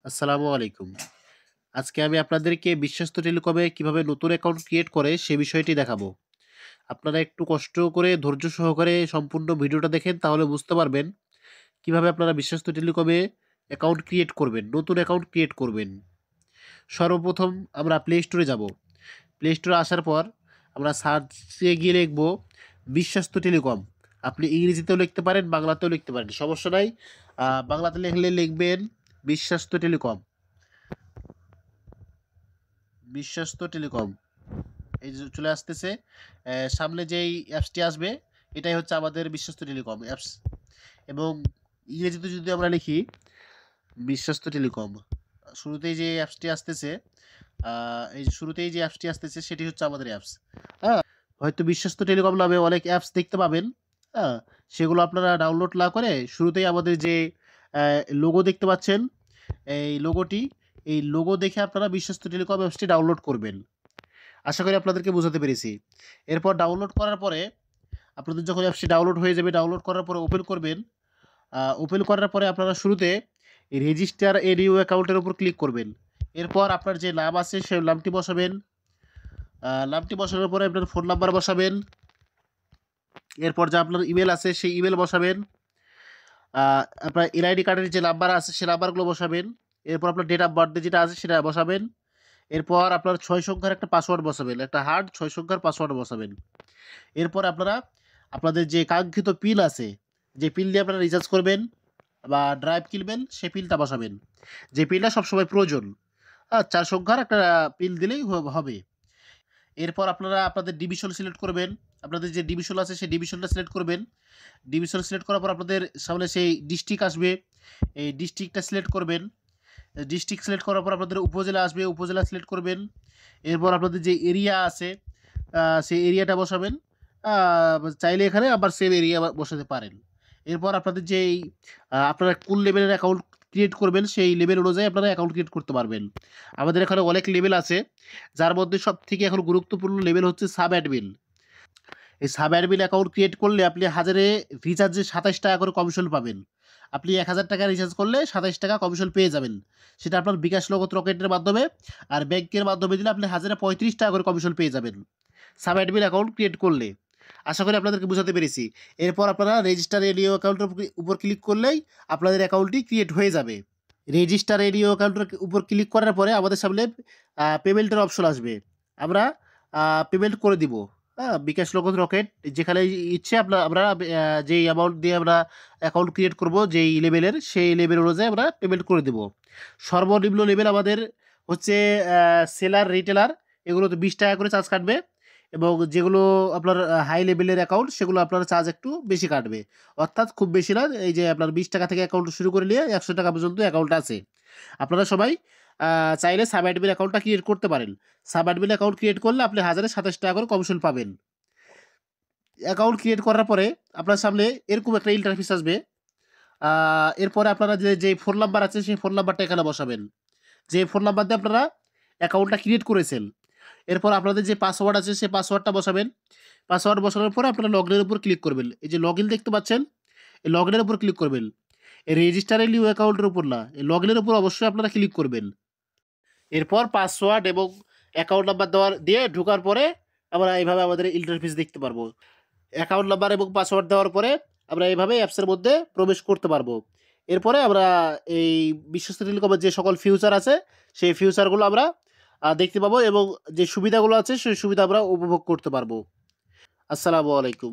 আসসালামু আলাইকুম। আজকে আমি আপনাদেরকে বিশ্বস্ত টেলিকমে কিভাবে নতুন অ্যাকাউন্ট ক্রিয়েট করে সে বিষয়টি দেখাবো। আপনারা একটু কষ্ট করে ধৈর্য সহকারে সম্পূর্ণ ভিডিওটা দেখেন তাহলে বুঝতে পারবেন কিভাবে আপনারা বিশ্বস্ত টেলিকমে অ্যাকাউন্ট ক্রিয়েট করবেন, নতুন অ্যাকাউন্ট ক্রিয়েট করবেন। সর্বপ্রথম আমরা প্লে স্টোরে যাব। প্লে স্টোরে আসার পর আমরা সার্চে গিয়ে লিখব বিশ্বস্ত টেলিকম। আপনি ইংরেজিতেও লিখতে পারেন, বাংলাতেও লিখতে পারেন। সমস্যা নাই। বাংলাতে লিখলে লিখবেন বিশ্বস্ত টেলিকম। বিশ্বস্ত টেলিকম এই যে চলে আসতেছে। সামনে যেই অ্যাপসটি আসবে এটাই হচ্ছে আমাদের বিশ্বস্ত টেলিকম অ্যাপস। এবং ইংরেজিতে যদি আমরা লিখি বিশ্বস্ত টেলিকম, শুরুতেই যে অ্যাপসটি আসতেছে, এই যে শুরুতেই যে অ্যাপসটি আসতেছে সেটি হচ্ছে আমাদের অ্যাপস। হ্যাঁ, হয়তো বিশ্বস্ত টেলিকম নামে অনেক অ্যাপস দেখতে পাবেন। হ্যাঁ, সেগুলো আপনারা ডাউনলোড না করে শুরুতেই আমাদের যে লোগো দেখতে পাচ্ছেন, এই লোগো দেখে আপনারা বিশ্বস্ত টেলিকম অ্যাপসটি ডাউনলোড করবেন। আশা করি আপনাদেরকে বোঝাতে পেরেছি। এরপর ডাউনলোড করার পরে আপনাদের যখন অ্যাপসটি ডাউনলোড হয়ে যাবে, ডাউনলোড করার পরে ওপেন করবেন। ওপেন করার পরে আপনারা শুরুতে এই রেজিস্টার এ নিউ অ্যাকাউন্টের উপর ক্লিক করবেন। এরপর আপনার যে নাম আছে সেই নামটি বসাবেন। নামটি বসানোর পরে আপনার ফোন নাম্বার বসাবেন। এরপর যে আপনার ইমেল আছে সেই ইমেল বসাবেন। আপনার এনআইডি কার্ডের যে নাম্বার আছে সেই নাম্বারগুলো বসাবেন। এরপর আপনার ডেট অফ বার্থডে যেটা আছে সেটা বসাবেন। এরপর আপনার ৬ সংখ্যার একটা পাসওয়ার্ড বসাবেন। একটা হার্ড ৬ সংখ্যার পাসওয়ার্ড বসাবেন। এরপর আপনারা আপনাদের যে কাঙ্ক্ষিত পিন আছে, যে পিন দিয়ে আপনারা রিচার্জ করবেন বা ড্রাইভ কিনবেন সেই পিনটা বসাবেন। যে পিনটা সবসময় প্রয়োজন। ৪ সংখ্যার একটা পিন দিলেই হবে। এরপর আপনারা আপনাদের ডিভিশন সিলেক্ট করবেন। আপনাদের যে ডিভিশন আছে সেই ডিভিশনটা সিলেক্ট করবেন। ডিভিশন সিলেক্ট করার পর আপনাদের সামনে সেই ডিস্ট্রিক্ট আসবে। এই ডিস্ট্রিক্টটা সিলেক্ট করবেন। ডিস্ট্রিক্ট সিলেক্ট করার পর আপনাদের উপজেলা আসবে, উপজেলা সিলেক্ট করবেন। এরপর আপনাদের যে এরিয়া আছে সেই এরিয়াটা বসাবেন। আ চাইলে এখানে আবার সেম এরিয়া বসাতে পারেন। এরপর আপনাদের যেই আপনারা কোন লেভেলের অ্যাকাউন্ট ক্রিয়েট করবেন সেই লেভেল অনুযায়ী আপনারা অ্যাকাউন্ট ক্রিয়েট করতে পারবেন। আমাদের এখানে অনেক লেভেল আছে। যার মধ্যে সবথেকে এখন গুরুত্বপূর্ণ লেভেল হচ্ছে সাব অ্যাডমিন। এই সাব অ্যাডমিন অ্যাকাউন্ট ক্রিয়েট করলে আপনি হাজারে রিচার্জে ৳২৭ করে কমিশন পাবেন। আপনি ৳১,০০০ রিচার্জ করলে ৳২৭ কমিশন পেয়ে যাবেন। সেটা আপনার বিকাশ নগদ রকেটের মাধ্যমে, আর ব্যাংকের মাধ্যমে দিলে আপনি হাজারে ৳৩৫ করে কমিশন পেয়ে যাবেন সাব অ্যাডমিন অ্যাকাউন্ট ক্রিয়েট করলে। আশা করি আপনাদেরকে বুঝাতে পেরেছি। এরপর আপনারা রেজিস্টার রেডিও অ্যাকাউন্টের উপর ক্লিক করলেই আপনাদের অ্যাকাউন্টটি ক্রিয়েট হয়ে যাবে। রেজিস্টার রেডিও অ্যাকাউন্টের উপর ক্লিক করার পরে আমাদের সামনে পেমেন্টের অপশন আসবে। আমরা পেমেন্ট করে দিব। বিকাশ নগদ রকেট যেখানে ইচ্ছে আমরা যেই অ্যামাউন্ট দিয়ে আমরা অ্যাকাউন্ট ক্রিয়েট করব যেই লেভেলের, সেই লেভেল অনুযায়ী আমরা পেমেন্ট করে দেব। সর্বনিম্ন লেভেল আমাদের হচ্ছে সেলার, রিটেলার এগুলোতে ৳২০ করে চার্জ কাটবে। এবং যেগুলো আপনার হাই লেভেলের অ্যাকাউন্ট সেগুলো আপনার চার্জ একটু বেশি কাটবে। অর্থাৎ খুব বেশি না, এই যে আপনার ৳২০ থেকে অ্যাকাউন্ট শুরু করে নিয়ে ৳১০০ পর্যন্ত অ্যাকাউন্ট আছে। আপনারা সবাই চাইলে সাব অ্যাডমিন অ্যাকাউন্টটা ক্রিয়েট করতে পারেন। সাব অ্যাডমিন অ্যাকাউন্ট ক্রিয়েট করলে আপনি হাজারে ৳২৭ করে কমিশন পাবেন। অ্যাকাউন্ট ক্রিয়েট করার পরে আপনার সামনে এরকম একটা ইন্টারফেস আসবে। আ এরপরে আপনারা যে ফোন নাম্বার আছে সেই ফোন নাম্বারটা এখানে বসাবেন। যে ফোন নাম্বার দিয়ে আপনারা অ্যাকাউন্টটা ক্রিয়েট করেছেন। এরপর আপনাদের যে পাসওয়ার্ড আছে সেই পাসওয়ার্ডটা বসাবেন। পাসওয়ার্ড বসানোর পরে আপনারা লগইনের উপর ক্লিক করবেন। এই যে লগইন দেখতে পাচ্ছেন, এই লগইনের উপর ক্লিক করবেন। এই রেজিস্টার এ নিউ অ্যাকাউন্টের উপর না, এই লগইনের উপর অবশ্যই আপনারা ক্লিক করবেন। এরপর পাসওয়ার্ড এবং অ্যাকাউন্ট নাম্বার দিয়ে ঢোকার পরে আমরা এইভাবে আমাদের ইন্টারফেস দেখতে পারবো। অ্যাকাউন্ট নাম্বার এবং পাসওয়ার্ড দেওয়ার পরে আমরা এইভাবে অ্যাপসের মধ্যে প্রবেশ করতে পারবো। এরপরে আমরা এই বিশ্বস্ত টেলিকমের যে সকল ফিউচার আছে সেই ফিউচারগুলো আমরা দেখতে পাবো এবং যে সুবিধাগুলো আছে সেই সুবিধা আমরা উপভোগ করতে পারবো। আসসালামু আলাইকুম।